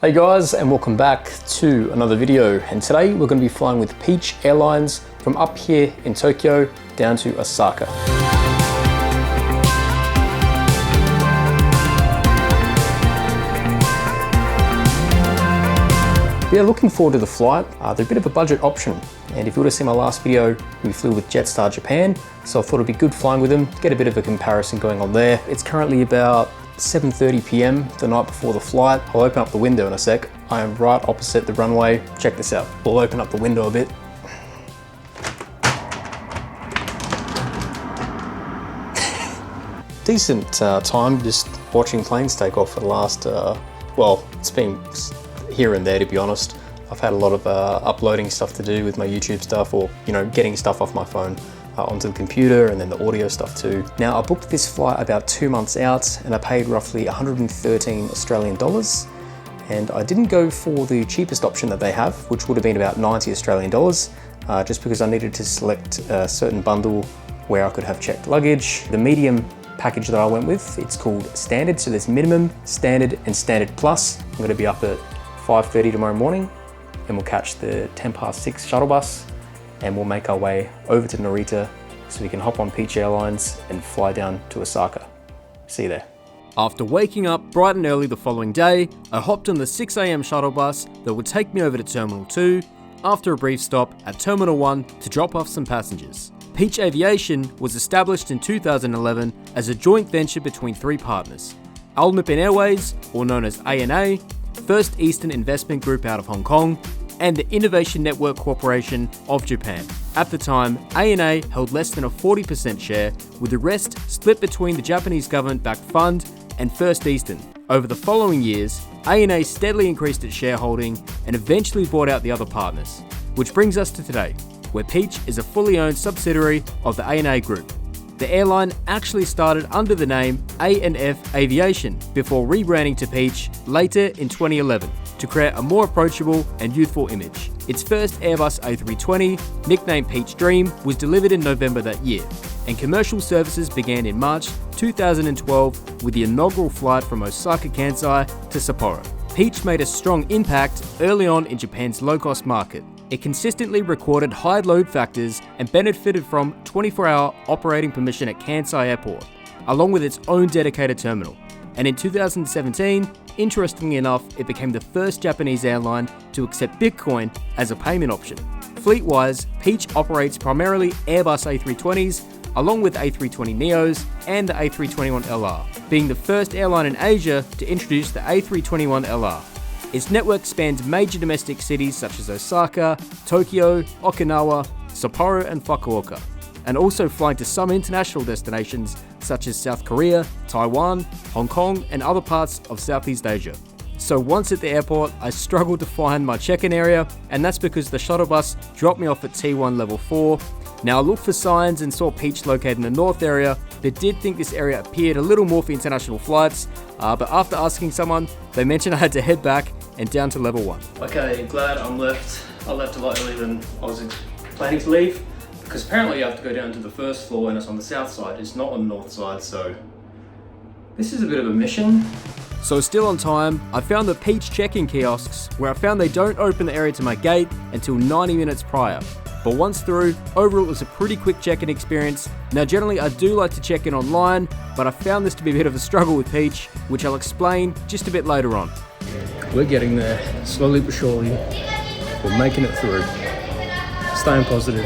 Hey guys, and welcome back to another video. And today we're going to be flying with Peach Airlines from up here in Tokyo down to Osaka. Yeah, looking forward to the flight. They're a bit of a budget option, and if you would have seen my last video, we flew with Jetstar Japan, so I thought it'd be good flying with them, get a bit of a comparison going on there. It's currently about 7:30 p.m. the night before the flight. I'll open up the window in a sec. I am right opposite the runway. Check this out. We'll open up the window a bit. Decent time just watching planes take off for the last, well, it's been here and there, to be honest. I've had a lot of uploading stuff to do with my YouTube stuff, or getting stuff off my phone onto the computer, and then the audio stuff too. Now, I booked this flight about 2 months out, and I paid roughly 113 Australian dollars, and I didn't go for the cheapest option that they have, which would have been about 90 Australian dollars, just because I needed to select a certain bundle where I could have checked luggage. The medium package that I went with, it's called Standard, so there's Minimum, Standard, and Standard Plus. I'm going to be up at 5:30 tomorrow morning, and we'll catch the 6:10 shuttle bus, and we'll make our way over to Narita so we can hop on Peach Airlines and fly down to Osaka. See you there. After waking up bright and early the following day, I hopped on the 6 a.m. shuttle bus that would take me over to Terminal 2 after a brief stop at Terminal 1 to drop off some passengers. Peach Aviation was established in 2011 as a joint venture between three partners: All Nippon Airways, or known as ANA, First Eastern Investment Group out of Hong Kong, and the Innovation Network Corporation of Japan. At the time, ANA held less than a 40% share, with the rest split between the Japanese government-backed fund and First Eastern. Over the following years, ANA steadily increased its shareholding and eventually bought out the other partners, which brings us to today, where Peach is a fully owned subsidiary of the ANA Group. The airline actually started under the name ANF Aviation before rebranding to Peach later in 2011 to create a more approachable and youthful image. Its first Airbus A320, nicknamed Peach Dream, was delivered in November that year, and commercial services began in March 2012 with the inaugural flight from Osaka, Kansai to Sapporo. Peach made a strong impact early on in Japan's low-cost market. It consistently recorded high load factors and benefited from 24-hour operating permission at Kansai Airport, along with its own dedicated terminal. And in 2017, interestingly enough, it became the first Japanese airline to accept Bitcoin as a payment option. Fleet-wise, Peach operates primarily Airbus A320s, along with A320neos and the A321LR, being the first airline in Asia to introduce the A321LR. Its network spans major domestic cities such as Osaka, Tokyo, Okinawa, Sapporo, and Fukuoka, and also flying to some international destinations such as South Korea, Taiwan, Hong Kong, and other parts of Southeast Asia. So once at the airport, I struggled to find my check-in area, and that's because the shuttle bus dropped me off at T1 level 4. Now, I looked for signs and saw Peach located in the north area, but did think this area appeared a little more for international flights, but after asking someone, they mentioned I had to head back and down to level 1. Okay, glad I left a lot earlier than I was planning to leave, because apparently you have to go down to the first floor and it's on the south side, it's not on the north side, so this is a bit of a mission. So still on time, I found the Peach check-in kiosks, where I found they don't open the area to my gate until 90 minutes prior. But once through, overall it was a pretty quick check-in experience. Now generally I do like to check in online, but I found this to be a bit of a struggle with Peach, which I'll explain just a bit later on. We're getting there, slowly but surely. We're making it through. Staying positive.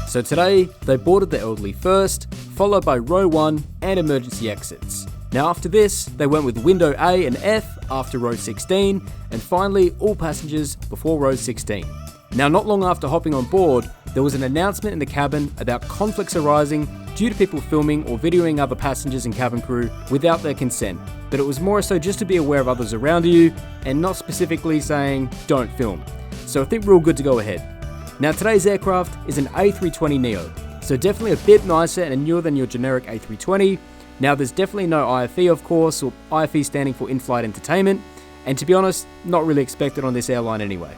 So today, they boarded the elderly first, followed by row 1 and emergency exits. Now after this, they went with window A and F after row 16, and finally all passengers before row 16. Now not long after hopping on board, there was an announcement in the cabin about conflicts arising due to people filming or videoing other passengers and cabin crew without their consent. But it was more so just to be aware of others around you, and not specifically saying don't film. So I think we're all good to go ahead. Now today's aircraft is an A320neo, so definitely a bit nicer and newer than your generic A320. Now there's definitely no IFE of course, or IFE standing for in-flight entertainment, and to be honest, not really expected on this airline anyway.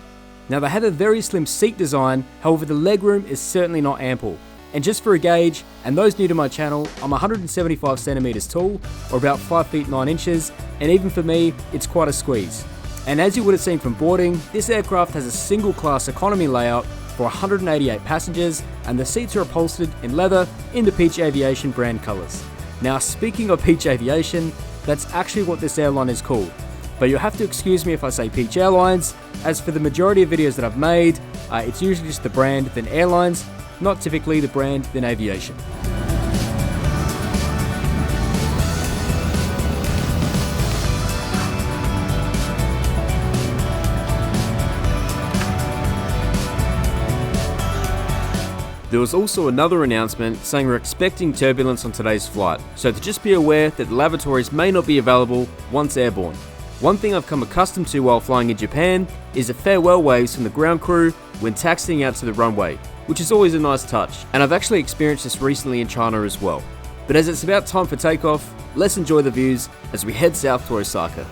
Now they have a very slim seat design, however the legroom is certainly not ample. And just for a gauge, and those new to my channel, I'm 175 centimeters tall, or about 5 feet 9 inches, and even for me, it's quite a squeeze. And as you would have seen from boarding, this aircraft has a single class economy layout for 188 passengers, and the seats are upholstered in leather in the Peach Aviation brand colours. Now speaking of Peach Aviation, that's actually what this airline is called. But you'll have to excuse me if I say Peach Airlines, as for the majority of videos that I've made, it's usually just the brand, then Airlines, not typically the brand, then Aviation. There was also another announcement saying we're expecting turbulence on today's flight, so to just be aware that the lavatories may not be available once airborne. One thing I've come accustomed to while flying in Japan is the farewell waves from the ground crew when taxiing out to the runway, which is always a nice touch, and I've actually experienced this recently in China as well. But as it's about time for takeoff, let's enjoy the views as we head south to Osaka.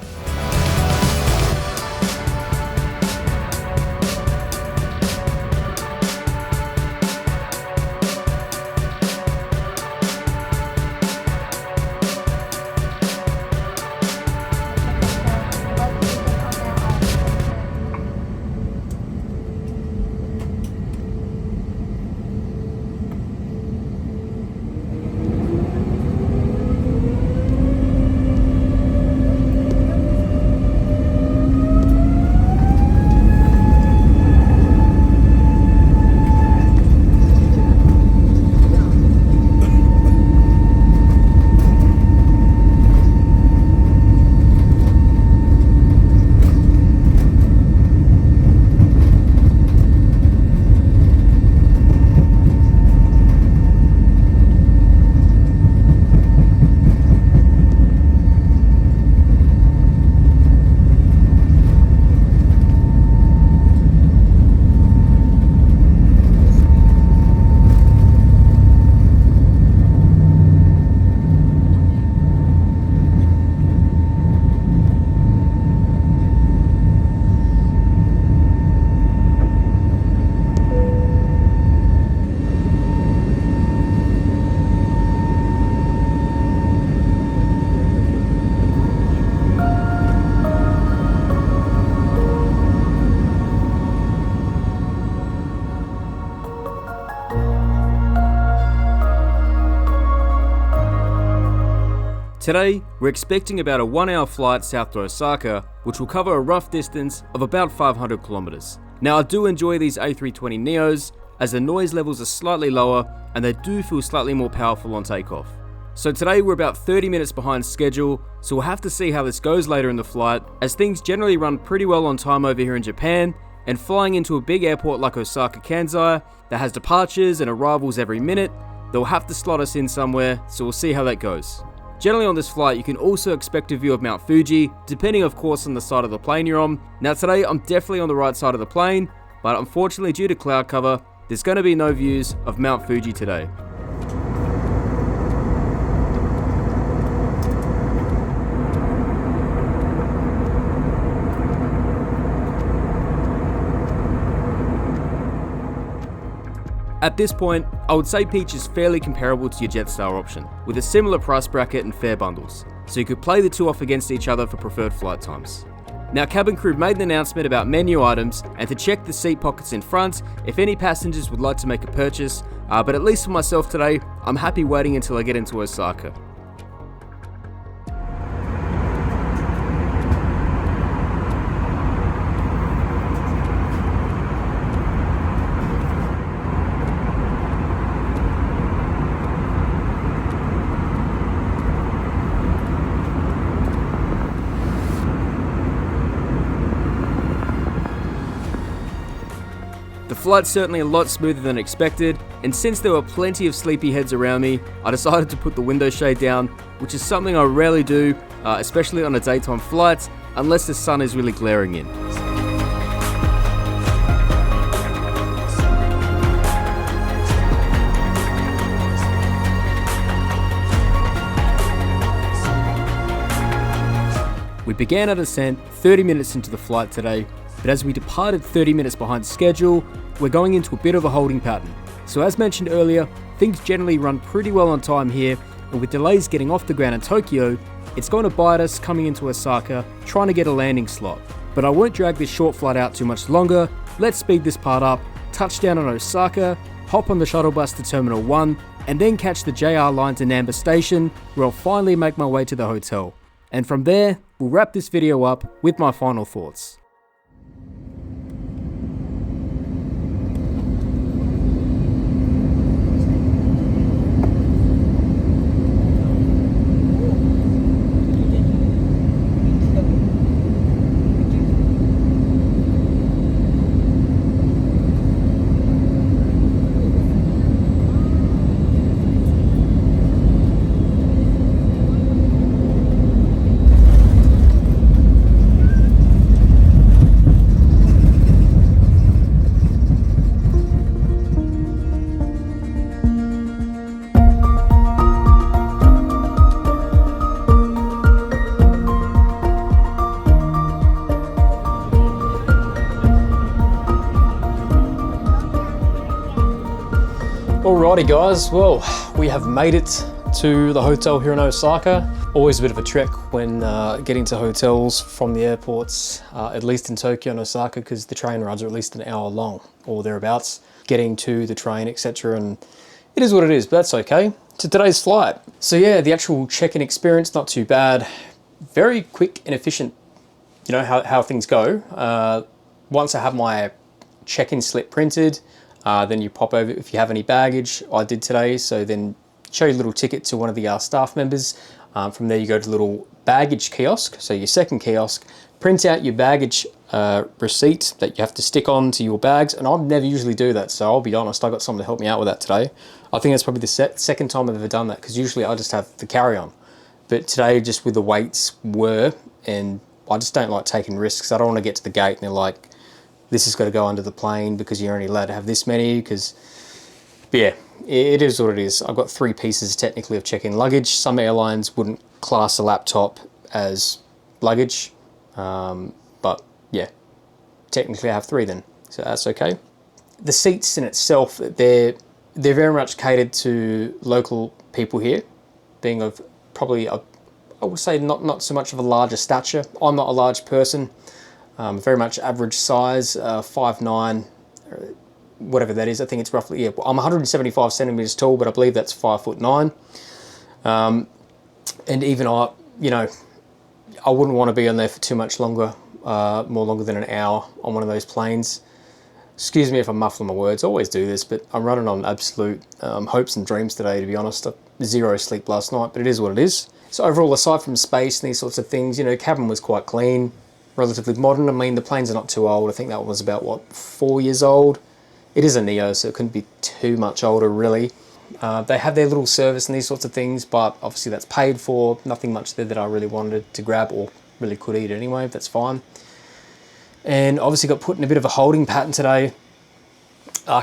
Today, we're expecting about a 1-hour flight south to Osaka, which will cover a rough distance of about 500 kilometers. Now I do enjoy these A320neos, as the noise levels are slightly lower and they do feel slightly more powerful on takeoff. So today we're about 30 minutes behind schedule, so we'll have to see how this goes later in the flight, as things generally run pretty well on time over here in Japan, and flying into a big airport like Osaka Kansai that has departures and arrivals every minute, they'll have to slot us in somewhere, so we'll see how that goes. Generally on this flight, you can also expect a view of Mount Fuji, depending of course on the side of the plane you're on. Now today, I'm definitely on the right side of the plane, but unfortunately due to cloud cover, there's going to be no views of Mount Fuji today. At this point, I would say Peach is fairly comparable to your Jetstar option, with a similar price bracket and fare bundles, so you could play the two off against each other for preferred flight times. Now cabin crew made an announcement about menu items and to check the seat pockets in front if any passengers would like to make a purchase, but at least for myself today, I'm happy waiting until I get into Osaka. The flight's certainly a lot smoother than expected, and since there were plenty of sleepy heads around me, I decided to put the window shade down, which is something I rarely do, especially on a daytime flight, unless the sun is really glaring in. We began our descent 30 minutes into the flight today, but as we departed 30 minutes behind schedule, we're going into a bit of a holding pattern. So as mentioned earlier, things generally run pretty well on time here, and with delays getting off the ground in Tokyo, it's going to bite us coming into Osaka, trying to get a landing slot. But I won't drag this short flight out too much longer, let's speed this part up, touch down on Osaka, hop on the shuttle bus to Terminal 1, and then catch the JR line to Namba Station, where I'll finally make my way to the hotel. And from there, we'll wrap this video up with my final thoughts. Alrighty guys, well, we have made it to the hotel here in Osaka. Always a bit of a trek when getting to hotels from the airports, at least in Tokyo and Osaka, because the train rides are at least an hour long or thereabouts, getting to the train, etc. And it is what it is, but that's okay. To today's flight. So yeah, the actual check-in experience, not too bad. Very quick and efficient, you know, how things go. Once I have my check-in slip printed, then you pop over if you have any baggage. I did today, so then show your little ticket to one of the staff members. From there you go to the little baggage kiosk, so your second kiosk, print out your baggage receipt that you have to stick on to your bags, and I never usually do that, so I'll be honest, I got someone to help me out with that today. I think that's probably the second time I've ever done that, because usually I just have the carry-on. But today, just with the weights were, and I just don't like taking risks. I don't want to get to the gate and they're like, this has got to go under the plane because you're only allowed to have this many, because, yeah, it is what it is. I've got 3 pieces technically of check-in luggage. Some airlines wouldn't class a laptop as luggage, but yeah, technically I have 3 then, so that's okay. The seats in itself, they're very much catered to local people here, being of probably, I would say not so much of a larger stature. I'm not a large person. Very much average size, 5'9", whatever that is. I think it's roughly, yeah, I'm 175 centimeters tall, but I believe that's 5'9". And even I, you know, I wouldn't want to be on there for too much longer, more longer than an hour on one of those planes. Excuse me if I'm muffling my words, I always do this, but I'm running on absolute hopes and dreams today, to be honest. 0 sleep last night, but it is what it is. So overall, aside from space and these sorts of things, you know, cabin was quite clean, relatively modern. I mean, the planes are not too old. I think that one was about, what, 4 years old? It is a Neo, so it couldn't be too much older, really. They have their little service and these sorts of things, but obviously that's paid for. Nothing much there that I really wanted to grab, or really could eat anyway, that's fine. And obviously got put in a bit of a holding pattern today.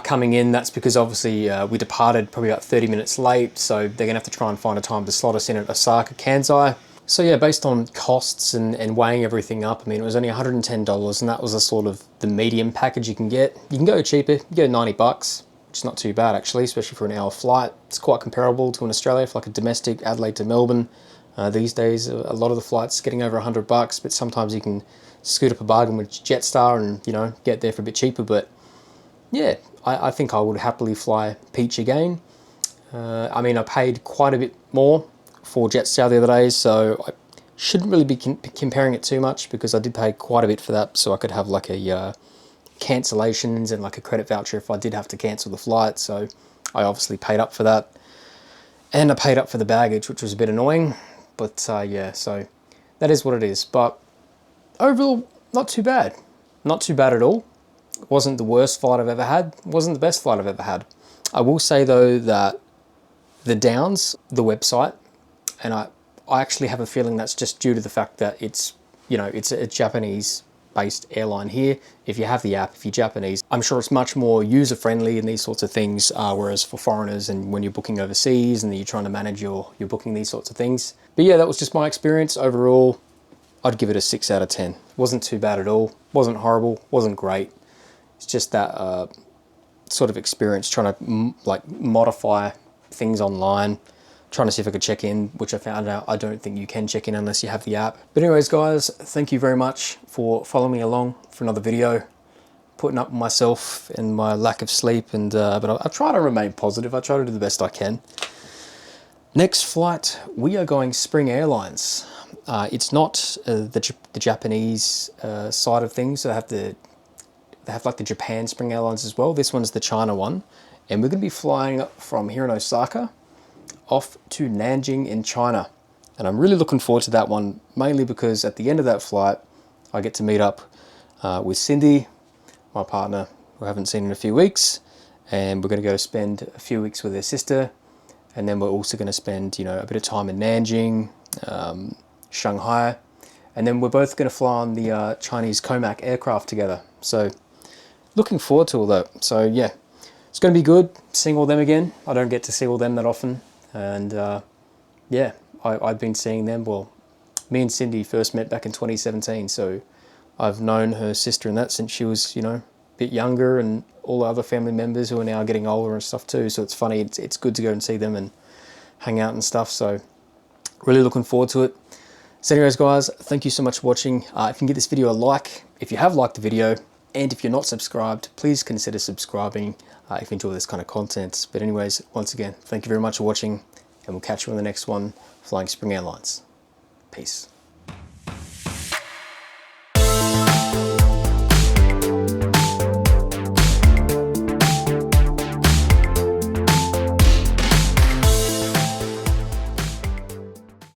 Coming in, that's because obviously we departed probably about 30 minutes late, so they're going to have to try and find a time to slot us in at Osaka, Kansai. So yeah, based on costs and weighing everything up, I mean, it was only $110, and that was a sort of the medium package you can get. You can go cheaper, you can go $90, which is not too bad actually, especially for an hour flight. It's quite comparable to in Australia for like a domestic Adelaide to Melbourne. These days, a lot of the flights getting over $100, but sometimes you can scoot up a bargain with Jetstar and, you know, get there for a bit cheaper. But yeah, I think I would happily fly Peach again. I mean, I paid quite a bit more for Jetstar the other day, so I shouldn't really be comparing it too much, because I did pay quite a bit for that, so I could have like a cancellations and like a credit voucher if I did have to cancel the flight. So I obviously paid up for that, and I paid up for the baggage, which was a bit annoying, but yeah, so that is what it is. But overall, not too bad at all. It wasn't the worst flight I've ever had, it wasn't the best flight I've ever had. I will say though that the downs, the website, and I actually have a feeling that's just due to the fact that it's, you know, it's a Japanese-based airline here. If you have the app, if you're Japanese, I'm sure it's much more user-friendly and these sorts of things, whereas for foreigners and when you're booking overseas and you're trying to manage your booking, these sorts of things. But yeah, that was just my experience overall. I'd give it a 6 out of 10. Wasn't too bad at all. Wasn't horrible. Wasn't great. It's just that sort of experience trying to like modify things online, trying to see if I could check in, which I found out I don't think you can check in unless you have the app. But anyways, guys, thank you very much for following me along for another video, putting up with myself and my lack of sleep, and but I try to remain positive. I try to do the best I can. Next flight, we are going Spring Airlines. It's not the Japanese side of things. They have like the Japan Spring Airlines as well. This one's the China one. And we're going to be flying from here in Osaka off to Nanjing in China. And I'm really looking forward to that one, mainly because at the end of that flight, I get to meet up with Cindy, my partner, who I haven't seen in a few weeks. And we're going to go spend a few weeks with her sister. And then we're also going to spend, you know, a bit of time in Nanjing, Shanghai. And then we're both going to fly on the Chinese Comac aircraft together. So looking forward to all that. So yeah, it's going to be good seeing all them again. I don't get to see all them that often. And yeah, I've been seeing them. Well, me and Cindy first met back in 2017. So I've known her sister and that since she was, you know, a bit younger, and all the other family members who are now getting older and stuff too. So it's funny. It's good to go and see them and hang out and stuff. So really looking forward to it. So anyways, guys, thank you so much for watching. If you can give this video a like, if you have liked the video, and if you're not subscribed, please consider subscribing if you enjoy this kind of content. But anyways, once again, thank you very much for watching, and we'll catch you on the next one, flying Spring Airlines. Peace.